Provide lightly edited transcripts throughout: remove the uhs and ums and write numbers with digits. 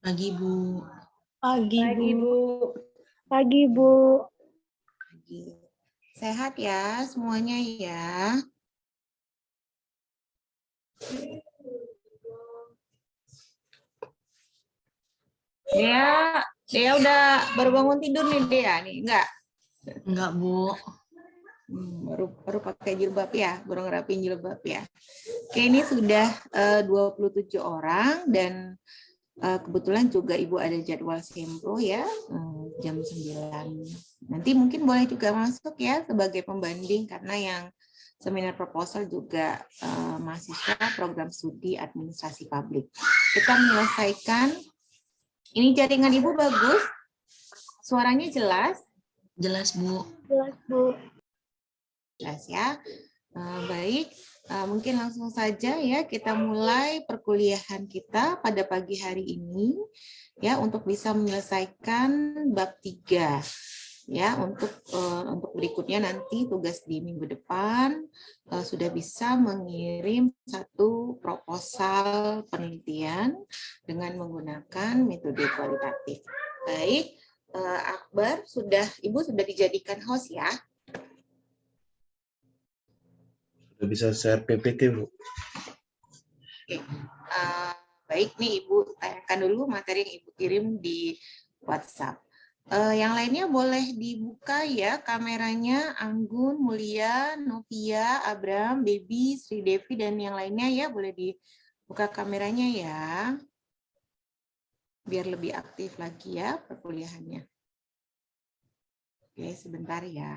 Pagi, Bu. Pagi, Pagi, Bu. Bu. Pagi, Bu. Pagi. Sehat ya semuanya ya. Dia udah baru bangun tidur nih Dea nih, enggak? Enggak, Bu. Baru pakai jilbab ya, baru ngerapin jilbab ya. Oke, ini sudah 27 orang dan kebetulan juga Ibu ada jadwal sempro ya, jam 9. Nanti mungkin boleh juga masuk ya sebagai pembanding karena yang seminar proposal juga mahasiswa program studi administrasi publik. Kita menyelesaikan, ini jaringan Ibu bagus, suaranya jelas? Jelas, Bu. Jelas, Bu. Jelas ya. Baik, mungkin langsung saja ya kita mulai perkuliahan kita pada pagi hari ini ya untuk bisa menyelesaikan bab 3. Ya, untuk berikutnya nanti tugas di minggu depan sudah bisa mengirim satu proposal penelitian dengan menggunakan metode kualitatif. Baik, Akbar Ibu sudah dijadikan host ya. Sudah bisa share PPT, Bu. Oke. Baik nih Ibu, tanyakan dulu materi yang Ibu kirim di WhatsApp. Yang lainnya boleh dibuka ya kameranya, Anggun, Mulia, Novia, Abram, Baby, Sri Devi, dan yang lainnya ya boleh dibuka kameranya ya. Biar lebih aktif lagi ya perkuliahannya. Oke, sebentar ya.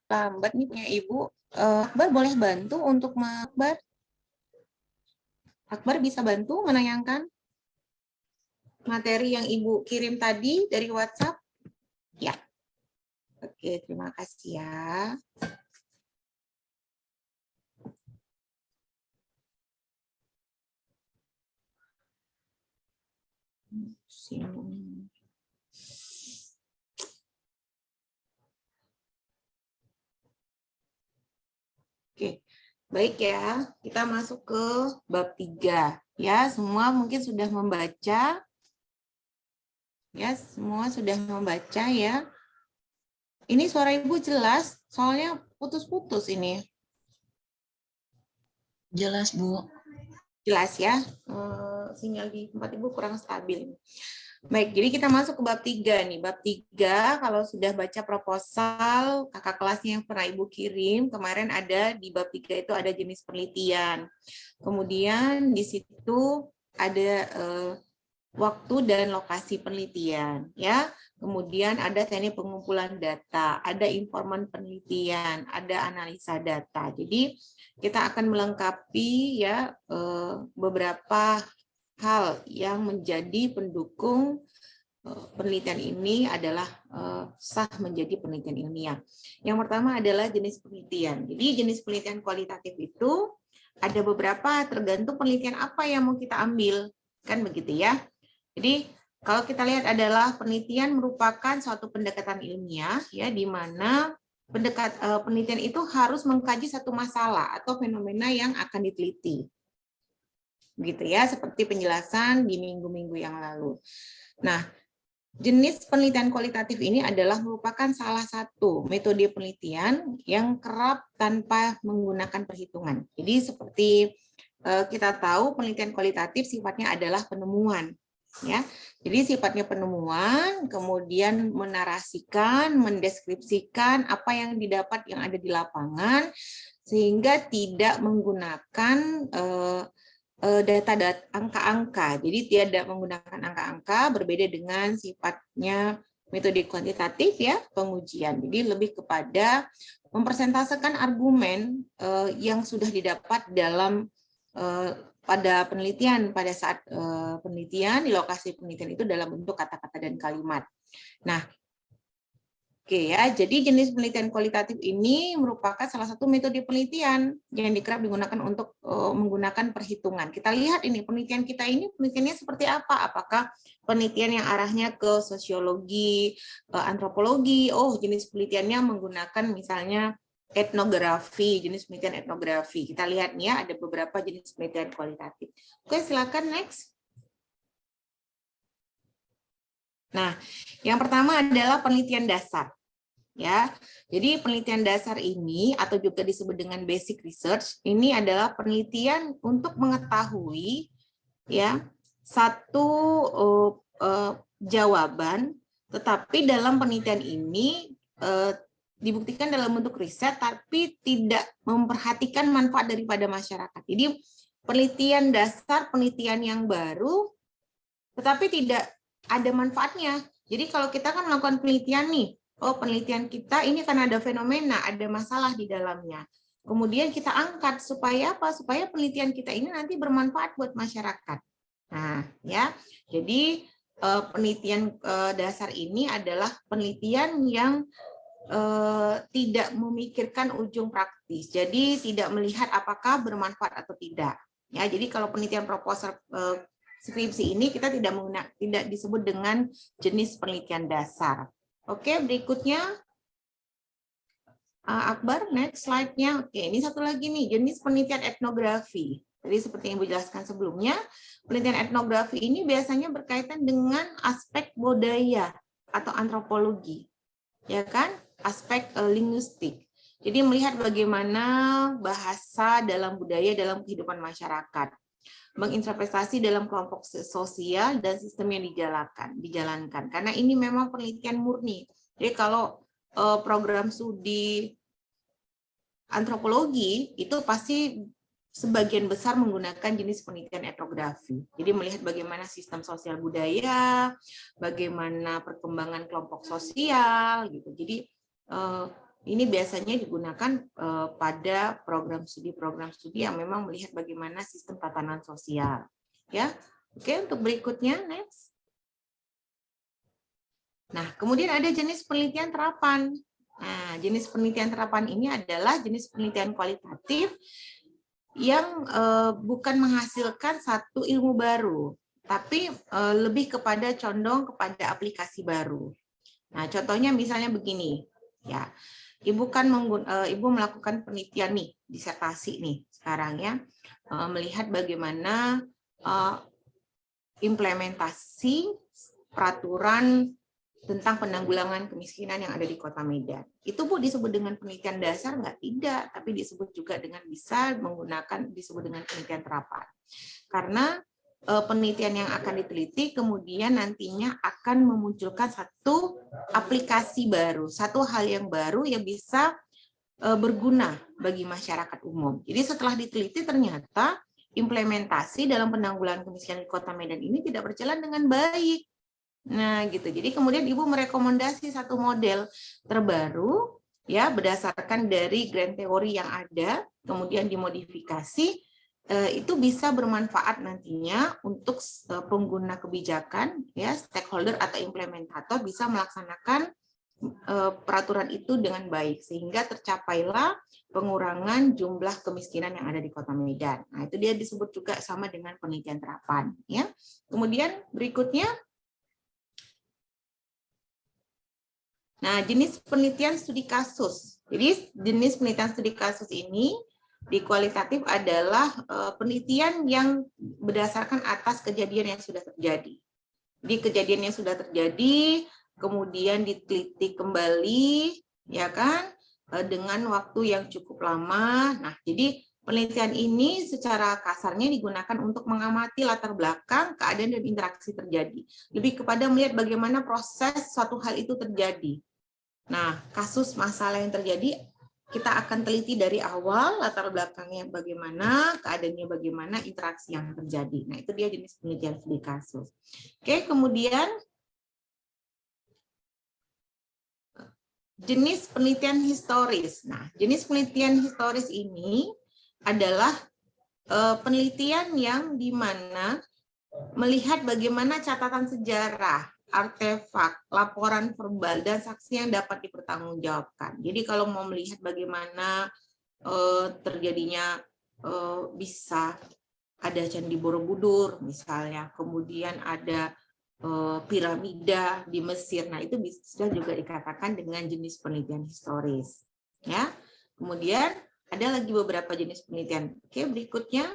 Lambat nih punya Ibu. Akbar boleh bantu untuk Akbar? Akbar bisa bantu menayangkan materi yang Ibu kirim tadi dari WhatsApp? Ya. Oke, terima kasih ya. Sini. Oke, baik ya. Kita masuk ke bab 3. Ya, semua mungkin sudah membaca. Ya, semua sudah membaca ya. Ini suara Ibu jelas, soalnya putus-putus ini. Jelas, Bu. Jelas ya. Sinyal di tempat Ibu kurang stabil. Baik, jadi kita masuk ke bab 3 nih. Bab 3, kalau sudah baca proposal, kakak kelasnya yang pernah Ibu kirim, kemarin ada di bab 3 itu ada jenis penelitian. Kemudian di situ ada waktu dan lokasi penelitian, ya. Kemudian ada teknik pengumpulan data, ada informan penelitian, ada analisa data. Jadi kita akan melengkapi ya beberapa hal yang menjadi pendukung penelitian ini adalah sah menjadi penelitian ilmiah. Yang pertama adalah jenis penelitian. Jadi jenis penelitian kualitatif itu ada beberapa tergantung penelitian apa yang mau kita ambil, kan begitu ya. Jadi kalau kita lihat adalah penelitian merupakan suatu pendekatan ilmiah ya, di mana penelitian itu harus mengkaji satu masalah atau fenomena yang akan diteliti. Begitu ya, seperti penjelasan di minggu-minggu yang lalu. Nah, jenis penelitian kualitatif ini adalah merupakan salah satu metode penelitian yang kerap tanpa menggunakan perhitungan. Jadi seperti kita tahu penelitian kualitatif sifatnya adalah penemuan. Ya, jadi sifatnya penemuan, kemudian menarasikan, mendeskripsikan apa yang didapat yang ada di lapangan, sehingga tidak menggunakan data-data angka-angka. Jadi tidak menggunakan angka-angka, berbeda dengan sifatnya metode kuantitatif ya, pengujian. Jadi lebih kepada mempresentasekan argumen yang sudah didapat dalam pada penelitian, pada saat penelitian, di lokasi penelitian itu dalam bentuk kata-kata dan kalimat. Nah, oke ya, jadi jenis penelitian kualitatif ini merupakan salah satu metode penelitian yang kerap digunakan untuk menggunakan perhitungan. Kita lihat ini, penelitian kita ini penelitiannya seperti apa? Apakah penelitian yang arahnya ke sosiologi, antropologi? Oh, jenis penelitiannya menggunakan misalnya etnografi, jenis penelitian etnografi. Kita lihat nih ya, ada beberapa jenis penelitian kualitatif. Oke, silakan next. Nah, yang pertama adalah penelitian dasar. Ya, jadi penelitian dasar ini atau juga disebut dengan basic research, ini adalah penelitian untuk mengetahui ya satu jawaban, tetapi dalam penelitian ini dibuktikan dalam bentuk riset, tapi tidak memperhatikan manfaat daripada masyarakat. Jadi penelitian dasar, penelitian yang baru, tetapi tidak ada manfaatnya. Jadi kalau kita kan melakukan penelitian nih, oh penelitian kita ini kan ada fenomena, ada masalah di dalamnya. Kemudian kita angkat supaya apa? Supaya penelitian kita ini nanti bermanfaat buat masyarakat. Nah, ya. Jadi penelitian dasar ini adalah penelitian yang tidak memikirkan ujung praktis. Jadi tidak melihat apakah bermanfaat atau tidak. Ya, jadi kalau penelitian proposal skripsi ini kita tidak disebut dengan jenis penelitian dasar. Oke, berikutnya Akbar, next slide-nya. Oke, ini satu lagi nih, jenis penelitian etnografi. Jadi seperti yang Ibu jelaskan sebelumnya, penelitian etnografi ini biasanya berkaitan dengan aspek budaya atau antropologi. Ya kan? Aspek linguistik. Jadi melihat bagaimana bahasa dalam budaya dalam kehidupan masyarakat, menginterpretasi dalam kelompok sosial dan sistem yang dijalankan. Karena ini memang penelitian murni. Jadi kalau program studi antropologi itu pasti sebagian besar menggunakan jenis penelitian etnografi. Jadi melihat bagaimana sistem sosial budaya, bagaimana perkembangan kelompok sosial, gitu. Jadi ini biasanya digunakan pada program studi yang memang melihat bagaimana sistem tatanan sosial. Ya, oke. Untuk berikutnya, next. Nah, kemudian ada jenis penelitian terapan. Nah, jenis penelitian terapan ini adalah jenis penelitian kualitatif yang bukan menghasilkan satu ilmu baru, tapi lebih kepada condong kepada aplikasi baru. Nah, contohnya misalnya begini. Ya, Ibu melakukan penelitian nih, disertasi nih sekarang ya, melihat bagaimana implementasi peraturan tentang penanggulangan kemiskinan yang ada di Kota Medan. Itu Bu disebut dengan penelitian dasar nggak? Tidak, tapi disebut juga dengan disebut dengan penelitian terapan. Karena penelitian yang akan diteliti kemudian nantinya akan memunculkan satu aplikasi baru, satu hal yang baru yang bisa berguna bagi masyarakat umum. Jadi setelah diteliti ternyata implementasi dalam penanggulangan kemiskinan di Kota Medan ini tidak berjalan dengan baik. Nah, gitu. Jadi kemudian Ibu merekomendasi satu model terbaru ya berdasarkan dari grand teori yang ada, kemudian dimodifikasi itu bisa bermanfaat nantinya untuk pengguna kebijakan, ya, stakeholder atau implementator bisa melaksanakan peraturan itu dengan baik sehingga tercapailah pengurangan jumlah kemiskinan yang ada di Kota Medan. Nah, itu dia disebut juga sama dengan penelitian terapan, ya. Kemudian berikutnya, nah, jenis penelitian studi kasus. Jadi jenis penelitian studi kasus ini di kualitatif adalah penelitian yang berdasarkan atas kejadian yang sudah terjadi. Di kejadian yang sudah terjadi, kemudian diteliti kembali, ya kan, dengan waktu yang cukup lama. Nah, jadi penelitian ini secara kasarnya digunakan untuk mengamati latar belakang, keadaan dan interaksi terjadi. Lebih kepada melihat bagaimana proses suatu hal itu terjadi. Nah, kasus masalah yang terjadi kita akan teliti dari awal, latar belakangnya bagaimana, keadaannya bagaimana, interaksi yang terjadi. Nah, itu dia jenis penelitian studi kasus. Oke, kemudian jenis penelitian historis. Nah, jenis penelitian historis ini adalah penelitian yang dimana melihat bagaimana catatan sejarah, artefak, laporan verbal, dan saksi yang dapat dipertanggungjawabkan. Jadi kalau mau melihat bagaimana terjadinya bisa ada Candi Borobudur misalnya, kemudian ada piramida di Mesir. Nah, itu bisa juga dikatakan dengan jenis penelitian historis. Ya. Kemudian ada lagi beberapa jenis penelitian. Oke, berikutnya.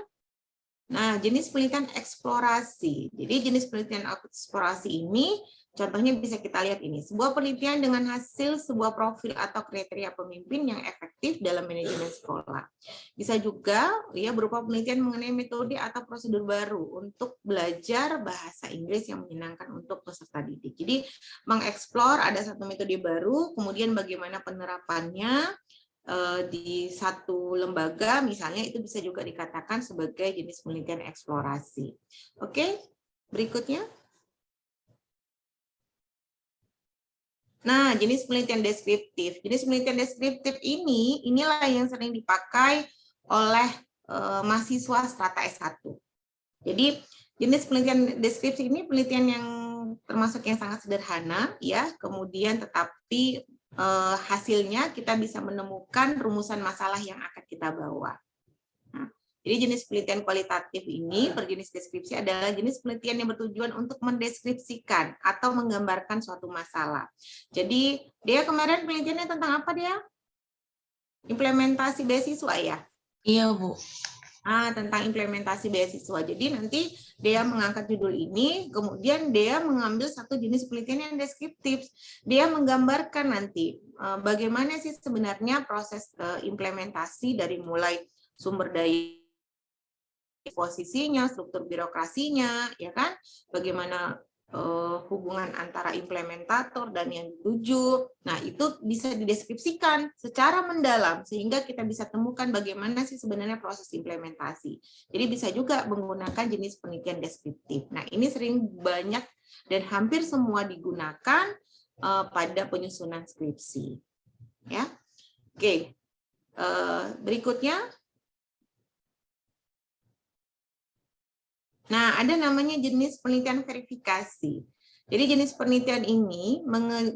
Nah, jenis penelitian eksplorasi. Jadi jenis penelitian eksplorasi ini contohnya bisa kita lihat ini. Sebuah penelitian dengan hasil sebuah profil atau kriteria pemimpin yang efektif dalam manajemen sekolah. Bisa juga ya berupa penelitian mengenai metode atau prosedur baru untuk belajar bahasa Inggris yang menyenangkan untuk peserta didik. Jadi mengeksplor ada satu metode baru, kemudian bagaimana penerapannya di satu lembaga misalnya, itu bisa juga dikatakan sebagai jenis penelitian eksplorasi. Oke, berikutnya. Nah, jenis penelitian deskriptif. Jenis penelitian deskriptif inilah yang sering dipakai oleh mahasiswa strata S1. Jadi, jenis penelitian deskriptif ini penelitian yang termasuk yang sangat sederhana, ya, kemudian tetapi hasilnya kita bisa menemukan rumusan masalah yang akan kita bawa. Nah, jadi jenis penelitian kualitatif ini berjenis deskripsi adalah jenis penelitian yang bertujuan untuk mendeskripsikan atau menggambarkan suatu masalah. Jadi dia kemarin penelitiannya tentang apa dia? Implementasi beasiswa ya? Iya, Bu. Tentang implementasi beasiswa. Jadi nanti dia mengangkat judul ini, kemudian dia mengambil satu jenis penelitian yang deskriptif. Dia menggambarkan nanti bagaimana sih sebenarnya proses implementasi dari mulai sumber daya, posisinya, struktur birokrasinya, ya kan? Bagaimana hubungan antara implementator dan yang dituju. Nah, itu bisa dideskripsikan secara mendalam sehingga kita bisa temukan bagaimana sih sebenarnya proses implementasi. Jadi bisa juga menggunakan jenis penelitian deskriptif. Nah, ini sering banyak dan hampir semua digunakan pada penyusunan skripsi. Ya. Oke. Berikutnya. Nah, ada namanya jenis penelitian verifikasi. Jadi jenis penelitian ini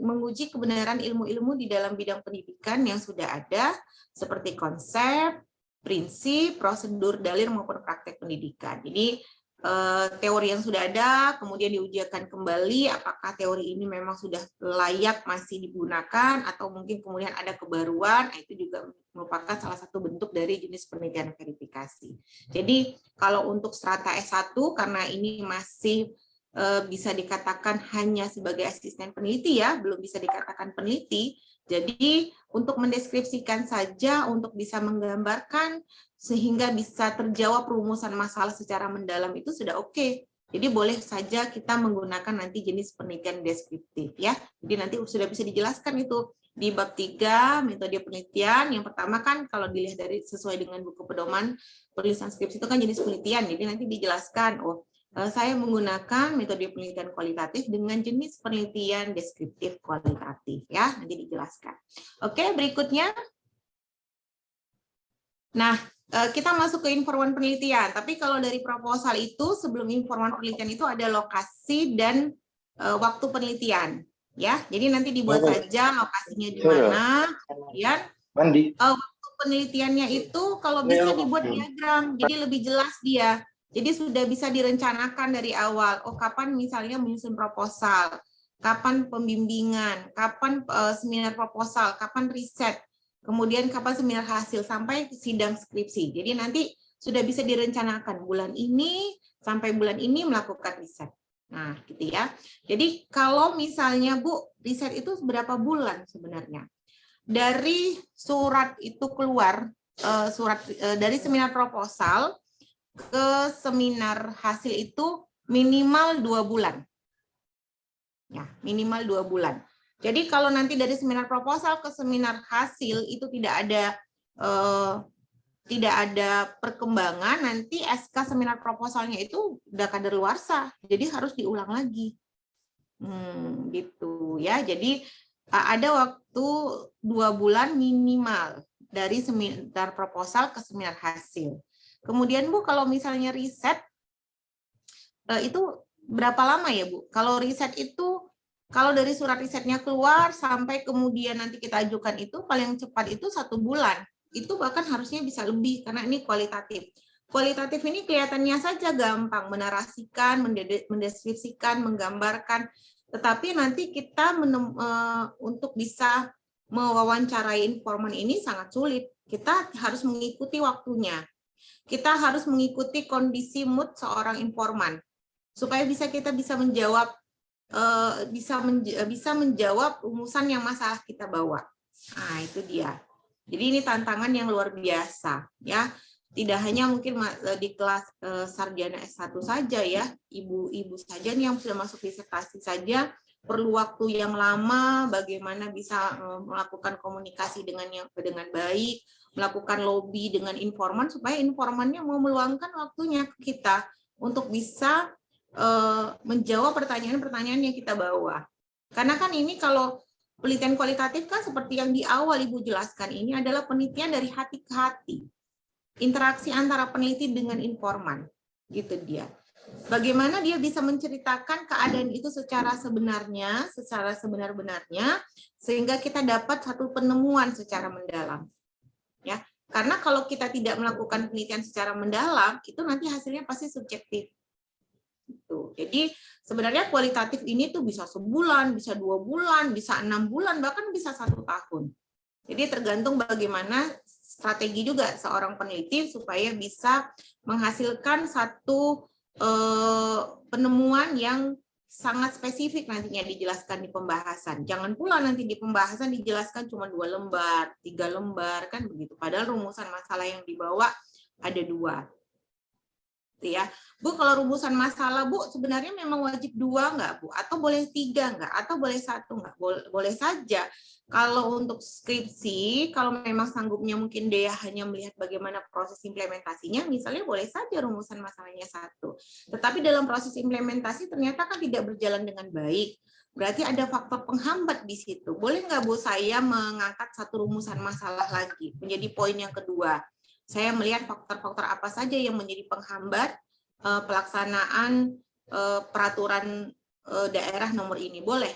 menguji kebenaran ilmu-ilmu di dalam bidang pendidikan yang sudah ada, seperti konsep, prinsip, prosedur, dalil, maupun praktek pendidikan. Jadi teori yang sudah ada, kemudian diujikan kembali apakah teori ini memang sudah layak masih digunakan, atau mungkin kemudian ada kebaruan, itu juga merupakan salah satu bentuk dari jenis penelitian verifikasi. Jadi kalau untuk strata S1, karena ini masih bisa dikatakan hanya sebagai asisten peneliti ya, belum bisa dikatakan peneliti, jadi untuk mendeskripsikan saja, untuk bisa menggambarkan, sehingga bisa terjawab rumusan masalah secara mendalam itu sudah oke. Jadi boleh saja kita menggunakan nanti jenis penelitian deskriptif ya. Jadi nanti sudah bisa dijelaskan itu di bab 3 metode penelitian. Yang pertama kan kalau dilihat dari sesuai dengan buku pedoman penulisan skripsi itu kan jenis penelitian. Jadi nanti dijelaskan, oh saya menggunakan metode penelitian kualitatif dengan jenis penelitian deskriptif kualitatif ya. Nanti dijelaskan. Oke, berikutnya. Nah, kita masuk ke informan penelitian. Tapi kalau dari proposal itu sebelum informan penelitian itu ada lokasi dan waktu penelitian, ya. Jadi nanti dibuat saja lokasinya di mana, kemudian waktu penelitiannya itu kalau bisa dibuat diagram, jadi lebih jelas dia. Jadi sudah bisa direncanakan dari awal. Oh, kapan misalnya menyusun proposal, kapan pembimbingan, kapan seminar proposal, kapan riset. Kemudian kapan seminar hasil sampai sidang skripsi. Jadi nanti sudah bisa direncanakan bulan ini sampai bulan ini melakukan riset. Nah, gitu ya. Jadi kalau misalnya Bu, riset itu berapa bulan sebenarnya? Dari surat itu keluar, dari seminar proposal ke seminar hasil itu minimal 2 bulan. Ya, minimal 2 bulan. Jadi kalau nanti dari seminar proposal ke seminar hasil itu tidak ada perkembangan, nanti SK seminar proposalnya itu udah kadaluarsa, jadi harus diulang lagi. Gitu ya. Jadi ada waktu 2 bulan minimal dari seminar proposal ke seminar hasil. Kemudian Bu, kalau misalnya riset itu berapa lama ya Bu? Kalau riset itu kalau dari surat risetnya keluar sampai kemudian nanti kita ajukan itu paling cepat itu 1 bulan. Itu bahkan harusnya bisa lebih karena ini kualitatif. Kualitatif ini kelihatannya saja gampang menarasikan, mendeskripsikan, menggambarkan. Tetapi nanti kita untuk bisa mewawancarai informan ini sangat sulit. Kita harus mengikuti waktunya. Kita harus mengikuti kondisi mood seorang informan supaya kita bisa menjawab bisa menjawab rumusan yang masalah kita bawa. Nah, itu dia. Jadi ini tantangan yang luar biasa, ya. Tidak hanya mungkin di kelas sarjana S1 saja ya, ibu-ibu saja nih yang sudah masuk disertasi saja perlu waktu yang lama bagaimana bisa melakukan komunikasi dengan baik, melakukan lobby dengan informan supaya informannya mau meluangkan waktunya ke kita untuk bisa menjawab pertanyaan-pertanyaan yang kita bawa. Karena kan ini kalau penelitian kualitatif kan seperti yang di awal Ibu jelaskan, ini adalah penelitian dari hati ke hati. Interaksi antara peneliti dengan informan. Gitu dia. Bagaimana dia bisa menceritakan keadaan itu secara sebenarnya, secara sebenar-benarnya, sehingga kita dapat satu penemuan secara mendalam. Ya, karena kalau kita tidak melakukan penelitian secara mendalam, itu nanti hasilnya pasti subjektif. Jadi sebenarnya kualitatif ini tuh bisa sebulan, bisa 2 bulan, bisa 6 bulan, bahkan bisa 1 tahun. Jadi tergantung bagaimana strategi juga seorang peneliti supaya bisa menghasilkan satu penemuan yang sangat spesifik nantinya dijelaskan di pembahasan. Jangan pula nanti di pembahasan dijelaskan cuma 2 lembar, 3 lembar, kan begitu. Padahal rumusan masalah yang dibawa ada 2. Ya, Bu, kalau rumusan masalah Bu sebenarnya memang wajib 2 nggak Bu? Atau boleh 3 nggak? Atau boleh 1 nggak? Boleh saja. Kalau untuk skripsi, kalau memang sanggupnya mungkin dia hanya melihat bagaimana proses implementasinya, misalnya boleh saja rumusan masalahnya 1. Tetapi dalam proses implementasi ternyata kan tidak berjalan dengan baik. Berarti ada faktor penghambat di situ. Boleh nggak Bu saya mengangkat 1 rumusan masalah lagi? Menjadi poin yang kedua. Saya melihat faktor-faktor apa saja yang menjadi penghambat pelaksanaan peraturan daerah nomor ini. Boleh.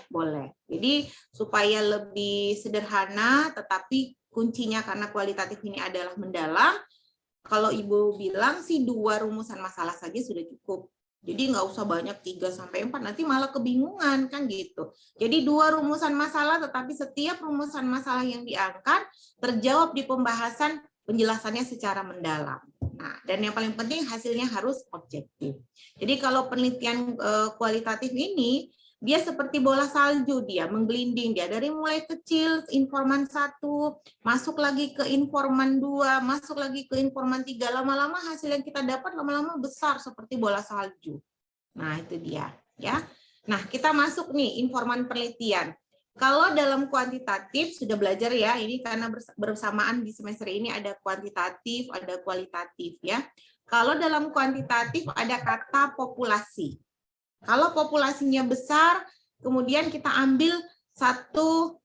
Jadi supaya lebih sederhana, tetapi kuncinya karena kualitatif ini adalah mendalam, kalau Ibu bilang sih 2 rumusan masalah saja sudah cukup. Jadi nggak usah banyak 3-4, nanti malah kebingungan kan gitu. Jadi 2 rumusan masalah, tetapi setiap rumusan masalah yang diangkat terjawab di pembahasan penjelasannya secara mendalam. Nah, dan yang paling penting hasilnya harus objektif. Jadi kalau penelitian kualitatif ini, dia seperti bola salju, dia menggelinding, dia dari mulai kecil, informan 1, masuk lagi ke informan 2, masuk lagi ke informan 3, lama-lama hasil yang kita dapat lama-lama besar seperti bola salju. Nah, itu dia. Ya. Nah, kita masuk nih informan penelitian. Kalau dalam kuantitatif sudah belajar ya, ini karena bersamaan di semester ini ada kuantitatif, ada kualitatif ya. Kalau dalam kuantitatif ada kata populasi. Kalau populasinya besar, kemudian kita ambil satu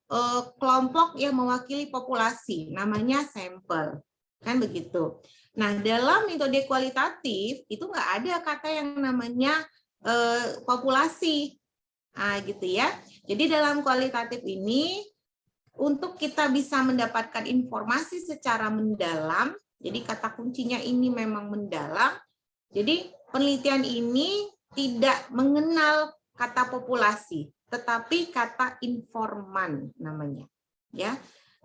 kelompok yang mewakili populasi, namanya sampel. Kan begitu. Nah, dalam metode kualitatif itu nggak ada kata yang namanya populasi. Nah, gitu ya. Jadi dalam kualitatif ini untuk kita bisa mendapatkan informasi secara mendalam, jadi kata kuncinya ini memang mendalam. Jadi penelitian ini tidak mengenal kata populasi, tetapi kata informan namanya. Ya.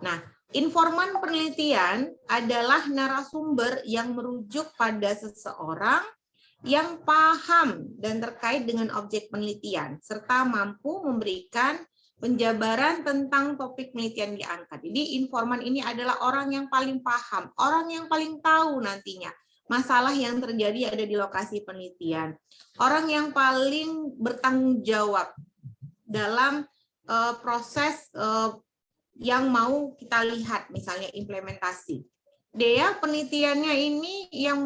Nah, informan penelitian adalah narasumber yang merujuk pada seseorang yang paham dan terkait dengan objek penelitian, serta mampu memberikan penjabaran tentang topik penelitian diangkat. Jadi informan ini adalah orang yang paling paham, orang yang paling tahu nantinya masalah yang terjadi ada di lokasi penelitian. Orang yang paling bertanggung jawab dalam proses yang mau kita lihat, misalnya implementasi. Dia penelitiannya ini yang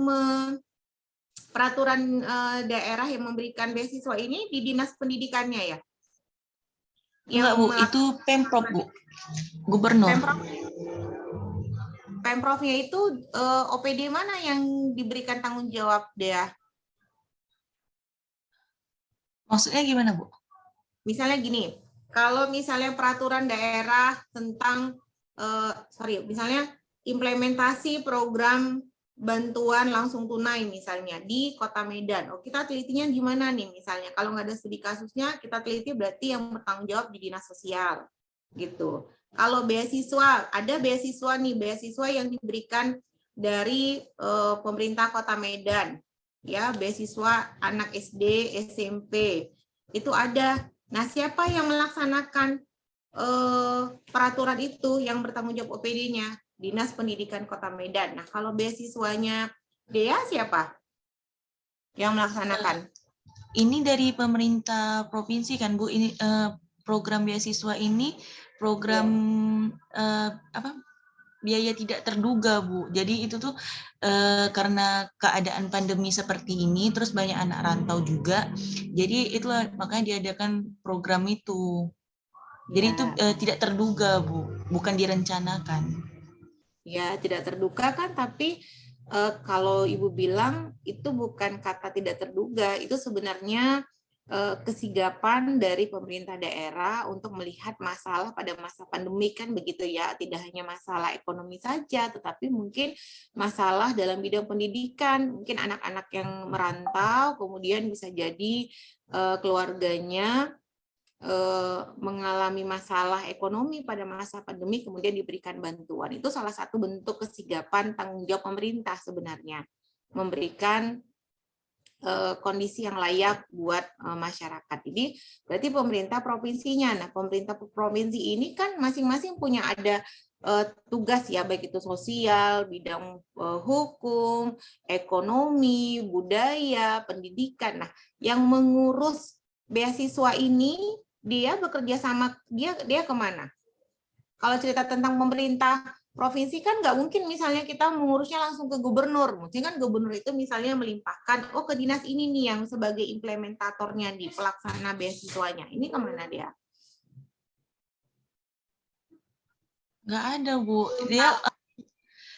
peraturan daerah yang memberikan beasiswa ini di dinas pendidikannya ya? Enggak, Bu. Itu Pemprov, Bu. Gubernur. Pemprovnya itu OPD mana yang diberikan tanggung jawab dia? Maksudnya gimana, Bu? Misalnya gini, kalau misalnya peraturan daerah tentang, misalnya implementasi program bantuan langsung tunai misalnya di Kota Medan. Oh, kita telitinya gimana nih misalnya? Kalau nggak ada studi kasusnya, kita teliti berarti yang bertanggung jawab di dinas sosial, gitu. Kalau beasiswa, ada beasiswa nih, beasiswa yang diberikan dari pemerintah Kota Medan, ya, beasiswa anak SD, SMP, itu ada. Nah, siapa yang melaksanakan peraturan itu yang bertanggung jawab OPD-nya? Dinas Pendidikan Kota Medan. Nah, kalau beasiswanya Dea siapa yang melaksanakan? Ini dari pemerintah provinsi kan, Bu? Ini program beasiswa ini program biaya tidak terduga, Bu. Jadi itu tuh karena keadaan pandemi seperti ini, terus banyak anak rantau juga. Jadi itulah makanya diadakan program itu. Jadi itu tidak terduga, Bu, bukan direncanakan. Ya, tidak terduga kan, tapi kalau Ibu bilang itu bukan kata tidak terduga, itu sebenarnya kesigapan dari pemerintah daerah untuk melihat masalah pada masa pandemi kan begitu ya, tidak hanya masalah ekonomi saja, tetapi mungkin masalah dalam bidang pendidikan, mungkin anak-anak yang merantau, kemudian bisa jadi keluarganya mengalami masalah ekonomi pada masa pandemi, kemudian diberikan bantuan. Itu salah satu bentuk kesigapan tanggung jawab pemerintah sebenarnya, memberikan kondisi yang layak buat masyarakat. Jadi berarti pemerintah provinsinya. Nah, pemerintah provinsi ini kan masing-masing punya ada tugas ya, baik itu sosial, bidang hukum, ekonomi, budaya, pendidikan. Nah, yang mengurus beasiswa ini dia bekerja sama, dia kemana? Kalau cerita tentang pemerintah provinsi kan nggak mungkin misalnya kita mengurusnya langsung ke gubernur. Mungkin kan gubernur itu misalnya melimpahkan, oh ke dinas ini nih yang sebagai implementatornya di pelaksana beasiswanya. Ini kemana dia? Nggak ada, Bu. Dia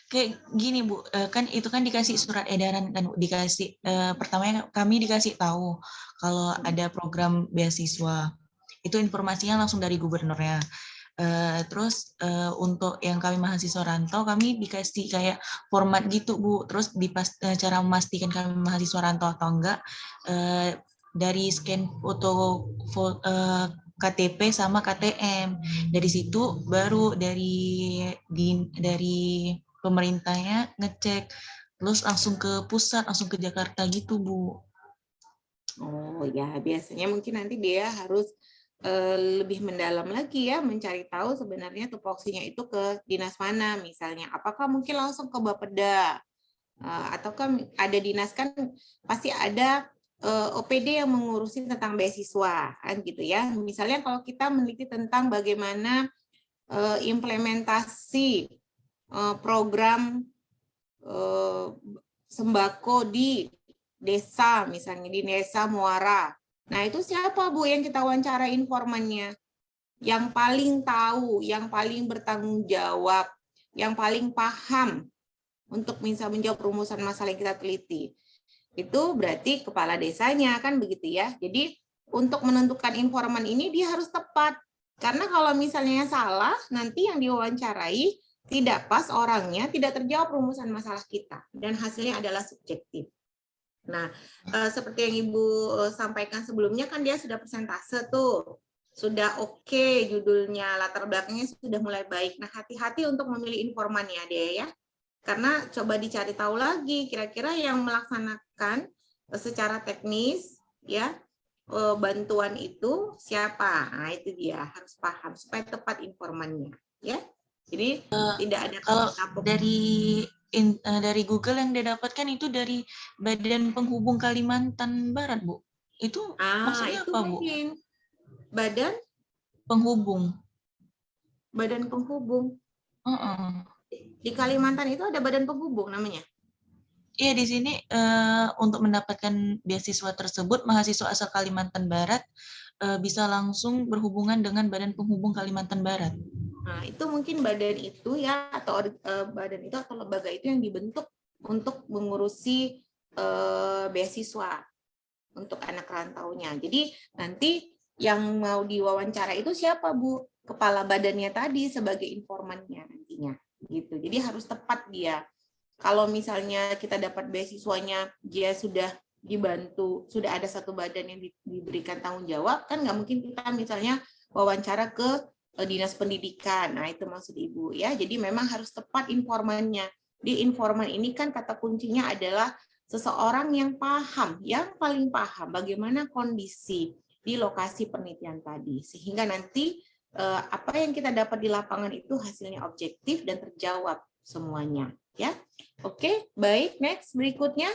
kayak gini, Bu, kan itu kan dikasih surat edaran kan, dikasih pertamanya kami dikasih tahu kalau ada program beasiswa. Itu informasinya langsung dari gubernurnya. Terus untuk yang kami mahasiswa rantau, kami dikasih kayak format gitu, Bu. Terus cara memastikan kami mahasiswa rantau atau enggak, dari scan foto KTP sama KTM. Dari situ baru dari pemerintahnya ngecek, terus langsung ke pusat, langsung ke Jakarta gitu, Bu. Oh ya, biasanya mungkin nanti dia harus lebih mendalam lagi ya, mencari tahu sebenarnya tupoksinya itu ke dinas mana misalnya. Apakah mungkin langsung ke Bapeda, ataukah ada dinas, kan pasti ada OPD yang mengurusi tentang beasiswa kan gitu ya. Misalnya kalau kita meneliti tentang bagaimana implementasi program sembako di desa, misalnya di desa Muara. Nah, itu siapa, Bu, yang kita wawancara informannya? Yang paling tahu, yang paling bertanggung jawab, yang paling paham untuk bisa menjawab rumusan masalah yang kita teliti. Itu berarti kepala desanya, kan begitu ya. Jadi untuk menentukan informan ini dia harus tepat. Karena kalau misalnya salah, nanti yang diwawancarai tidak pas orangnya, tidak terjawab rumusan masalah kita. Dan hasilnya adalah subjektif. Nah, seperti yang Ibu sampaikan sebelumnya, kan dia sudah persentase tuh. Sudah oke judulnya, latar belakangnya sudah mulai baik. Nah, hati-hati untuk memilih informannya dia ya. Karena coba dicari tahu lagi, kira-kira yang melaksanakan secara teknis, ya, bantuan itu siapa? Nah, itu dia harus paham supaya tepat informannya, ya. Jadi tidak ada Kalau kapok. dari Google yang dia dapatkan itu dari Badan Penghubung Kalimantan Barat, Bu. Itu maksudnya Itu apa, Bu? mungkin badan Penghubung. penghubung. Di Kalimantan itu ada badan penghubung namanya. Iya, di sini untuk mendapatkan beasiswa tersebut, mahasiswa asal Kalimantan Barat bisa langsung berhubungan dengan Badan Penghubung Kalimantan Barat. Nah, itu mungkin badan itu ya, atau badan itu atau lembaga itu yang dibentuk untuk mengurusi beasiswa untuk anak rantaunya. Jadi nanti yang mau diwawancara itu siapa, Bu? Kepala badannya tadi sebagai informannya nantinya. Gitu. Jadi harus tepat dia. Kalau misalnya kita dapat beasiswanya, dia sudah dibantu, sudah ada satu badan yang diberikan tanggung jawab, kan nggak mungkin kita misalnya wawancara ke dinas pendidikan. Nah, itu maksud Ibu ya. Jadi memang harus tepat informannya. Di informan ini kan kata kuncinya adalah seseorang yang paling paham bagaimana kondisi di lokasi penelitian tadi. Sehingga nanti apa yang kita dapat di lapangan itu hasilnya objektif dan terjawab semuanya. Ya, oke, baik. Next, berikutnya.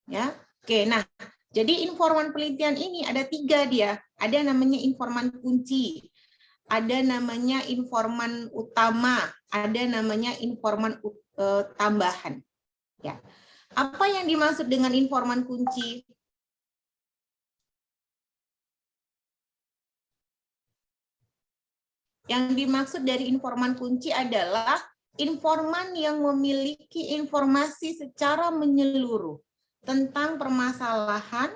Ya, oke. Nah, jadi informan penelitian ini ada 3 dia. Ada namanya informan kunci, ada namanya informan utama, ada namanya informan tambahan. Ya, apa yang dimaksud dengan informan kunci? Yang dimaksud dari informan kunci adalah informan yang memiliki informasi secara menyeluruh tentang permasalahan,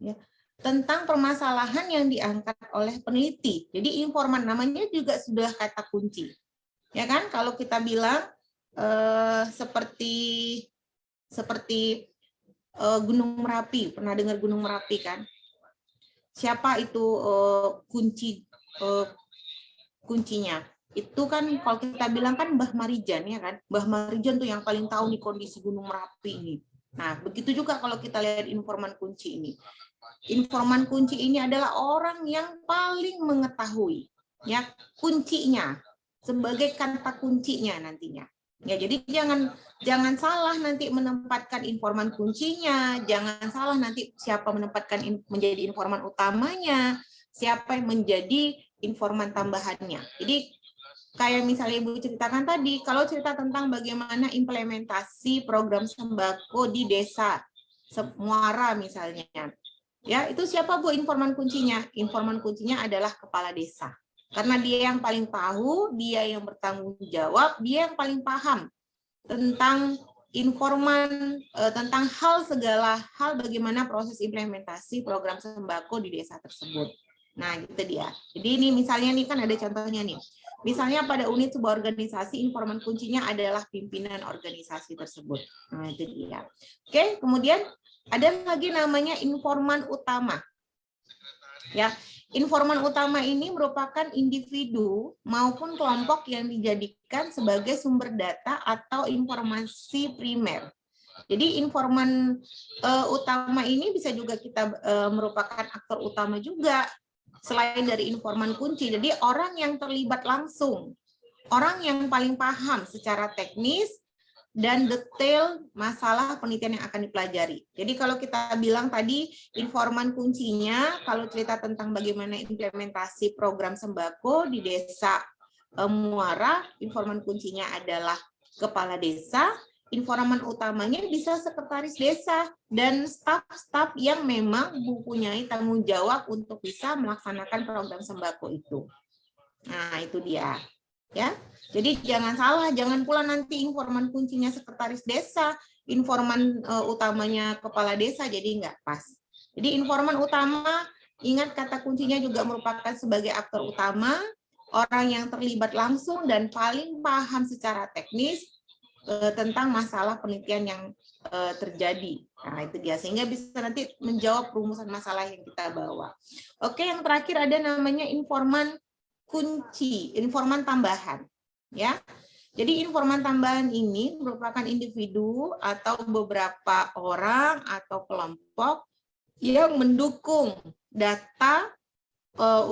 ya, tentang permasalahan yang diangkat oleh peneliti. Jadi informan namanya juga sudah kata kunci, ya kan? Kalau kita bilang seperti Gunung Merapi, pernah dengar Gunung Merapi kan? Siapa itu kuncinya? Itu kan kalau kita bilang kan Mbah Marijan ya kan? Mbah Marijan tuh yang paling tahu nih kondisi Gunung Merapi ini. Nah, begitu juga kalau kita lihat informan kunci ini. Informan kunci ini adalah orang yang paling mengetahui ya kuncinya sebagai kata kuncinya nantinya. Ya, jadi jangan salah nanti menempatkan informan kuncinya, jangan salah nanti siapa menempatkan menjadi informan utamanya, siapa yang menjadi informan tambahannya. Jadi kayak misalnya Ibu ceritakan tadi, kalau cerita tentang bagaimana implementasi program sembako di desa Muara misalnya. Ya, itu siapa Bu informan kuncinya? Informan kuncinya adalah kepala desa. Karena dia yang paling tahu, dia yang bertanggung jawab, dia yang paling paham tentang tentang segala hal bagaimana proses implementasi program sembako di desa tersebut. Nah, gitu dia. Jadi ini misalnya nih kan ada contohnya nih. Misalnya pada unit sebuah organisasi, informan kuncinya adalah pimpinan organisasi tersebut. Nah, itu dia. Oke, kemudian ada lagi namanya informan utama. Ya, informan utama ini merupakan individu maupun kelompok yang dijadikan sebagai sumber data atau informasi primer. Jadi informan utama ini bisa juga kita merupakan aktor utama juga selain dari informan kunci. Jadi orang yang terlibat langsung, orang yang paling paham secara teknis dan detail masalah penelitian yang akan dipelajari. Jadi kalau kita bilang tadi informan kuncinya, kalau cerita tentang bagaimana implementasi program sembako di desa Muara, informan kuncinya adalah kepala desa. informan utamanya bisa sekretaris desa dan staf-staf yang memang mempunyai tanggung jawab untuk bisa melaksanakan program sembako itu. Nah, itu dia. Ya. Jadi jangan salah, jangan pula nanti informan kuncinya sekretaris desa, informan utamanya kepala desa, jadi nggak pas. Jadi informan utama, ingat kata kuncinya juga merupakan sebagai aktor utama, orang yang terlibat langsung dan paling paham secara teknis tentang masalah penelitian yang terjadi. Nah, itu dia, sehingga bisa nanti menjawab rumusan masalah yang kita bawa. Oke, yang terakhir ada namanya informan kunci, informan tambahan. Ya, jadi informan tambahan ini merupakan individu atau beberapa orang atau kelompok yang mendukung data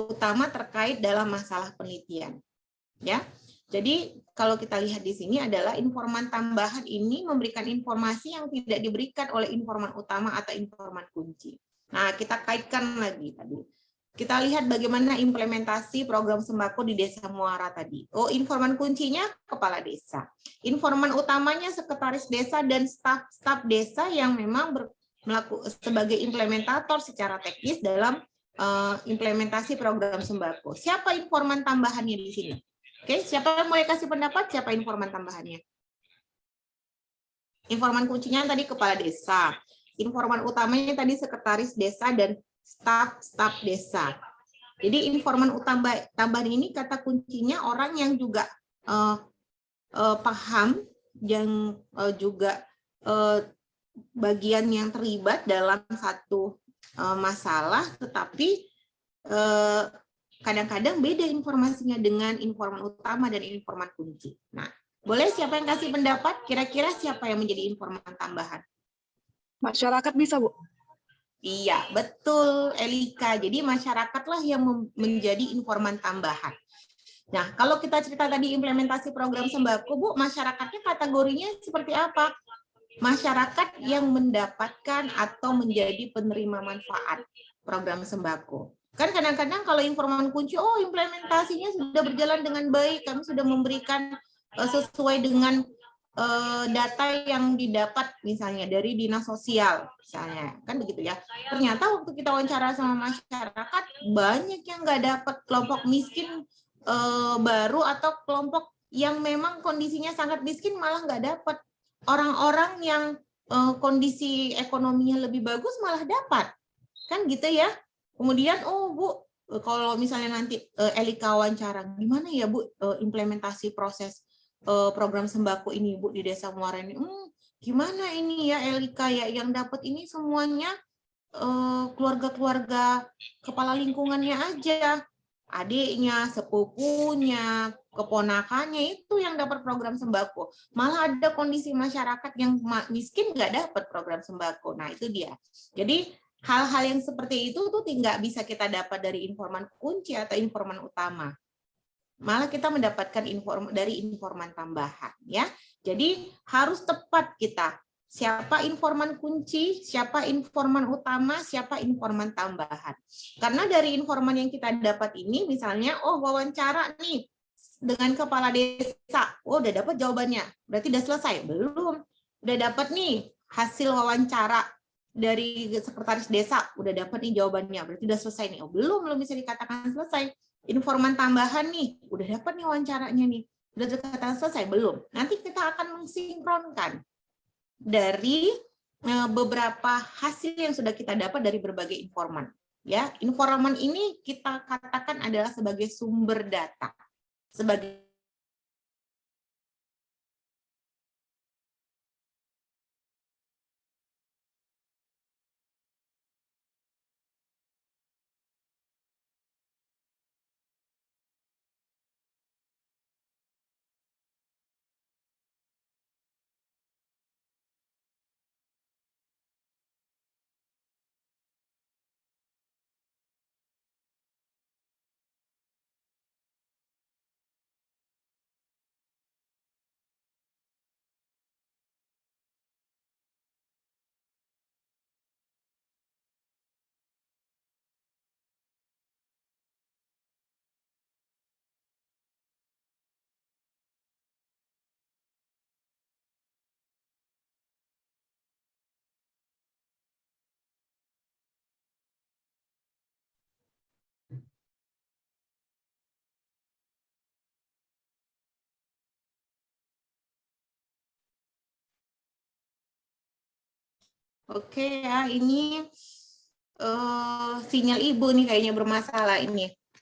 utama terkait dalam masalah penelitian. Ya, jadi kalau kita lihat di sini adalah informan tambahan ini memberikan informasi yang tidak diberikan oleh informan utama atau informan kunci. Nah, kita kaitkan lagi tadi. Kita lihat bagaimana implementasi program sembako di Desa Muara tadi. Oh, informan kuncinya kepala desa. Informan utamanya sekretaris desa dan staf desa yang memang sebagai implementator secara teknis dalam implementasi program sembako. Siapa informan tambahannya di sini? Oke, siapa yang mau kasih pendapat? Siapa informan tambahannya? Informan kuncinya tadi kepala desa. Informan utamanya tadi sekretaris desa dan staf desa. Jadi informan tambahan ini kata kuncinya orang yang juga paham, yang juga bagian yang terlibat dalam satu masalah, tetapi kadang-kadang beda informasinya dengan informan utama dan informan kunci. Nah, boleh siapa yang kasih pendapat? Kira-kira siapa yang menjadi informan tambahan? Masyarakat bisa, Bu. Iya, betul, Elika. Jadi masyarakatlah yang menjadi informan tambahan. Nah, kalau kita cerita tadi implementasi program sembako, Bu, masyarakatnya kategorinya seperti apa? Masyarakat yang mendapatkan atau menjadi penerima manfaat program sembako. Kan kadang-kadang kalau informan kunci, oh implementasinya sudah berjalan dengan baik, kami sudah memberikan sesuai dengan data yang didapat misalnya dari dinas sosial misalnya, kan begitu ya. Ternyata waktu kita wawancara sama masyarakat banyak yang nggak dapat, kelompok miskin baru atau kelompok yang memang kondisinya sangat miskin malah nggak dapat. Orang-orang yang kondisi ekonominya lebih bagus malah dapat, kan gitu ya. Kemudian oh Bu, kalau misalnya nanti Elika wawancara, gimana ya Bu implementasi proses program sembako ini Bu di Desa Muara ini? Gimana ini ya Elika ya, yang dapat ini semuanya keluarga-keluarga kepala lingkungannya aja, adiknya, sepupunya, keponakannya itu yang dapat program sembako. Malah ada kondisi masyarakat yang miskin nggak dapat program sembako. Nah itu dia. Jadi hal-hal yang seperti itu tuh nggak bisa kita dapat dari informan kunci atau informan utama. Malah kita mendapatkan dari informan tambahan, ya. Jadi harus tepat kita. Siapa informan kunci, siapa informan utama, siapa informan tambahan. Karena dari informan yang kita dapat ini, misalnya, oh wawancara nih dengan kepala desa, oh udah dapat jawabannya, berarti udah selesai. Belum, udah dapat nih hasil wawancara dari sekretaris desa, udah dapat nih jawabannya, berarti udah selesai nih. Oh belum bisa dikatakan selesai. Informan tambahan nih, udah dapat nih wawancaranya nih, udah dikatakan selesai belum? Nanti kita akan mensinkronkan dari beberapa hasil yang sudah kita dapat dari berbagai informan. Ya, informan ini kita katakan adalah sebagai sumber data, sebagai Oke ya, ini sinyal ibu nih kayaknya bermasalah ini.